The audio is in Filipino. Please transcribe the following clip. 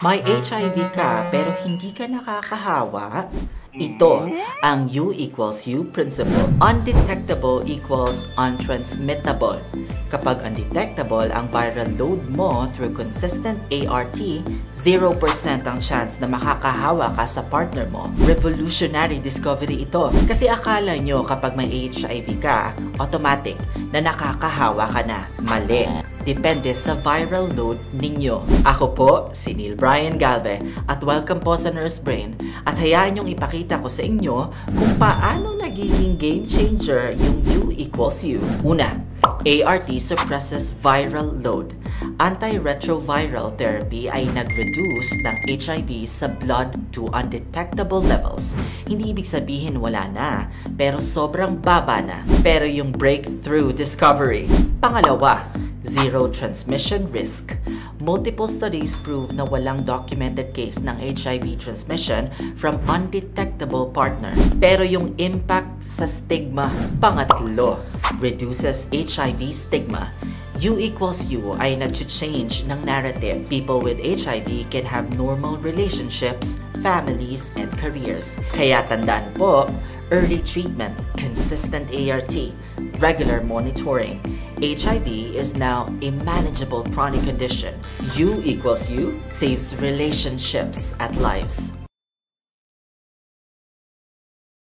May HIV ka pero hindi ka nakakahawa? Ito ang U equals U principle. Undetectable equals untransmittable. Kapag undetectable ang viral load mo through consistent ART, 0% ang chance na makakahawa ka sa partner mo. Revolutionary discovery ito. Kasi akala nyo kapag may HIV ka, automatic na nakakahawa ka na. Mali. Depende sa viral load ninyo. Ako po, si Neil Brian Galve at welcome po sa Nurse Brain at hayaan niyong ipakita ko sa inyo kung paano nagiging game changer yung U equals U. Una, ART suppresses viral load. Antiretroviral therapy ay nag-reduce ng HIV sa blood to undetectable levels. Hindi ibig sabihin wala na, pero sobrang baba na. Pero yung breakthrough discovery. Pangalawa, zero transmission risk. Multiple studies prove na walang documented case ng HIV transmission from undetectable partner. Pero yung impact sa stigma, pangatlo, reduces HIV stigma. U equals U ay nag-change ng narrative. People with HIV can have normal relationships, families, and careers. Kaya tandaan po, early treatment, consistent ART, regular monitoring. HIV is now a manageable chronic condition. U equals U saves relationships and lives.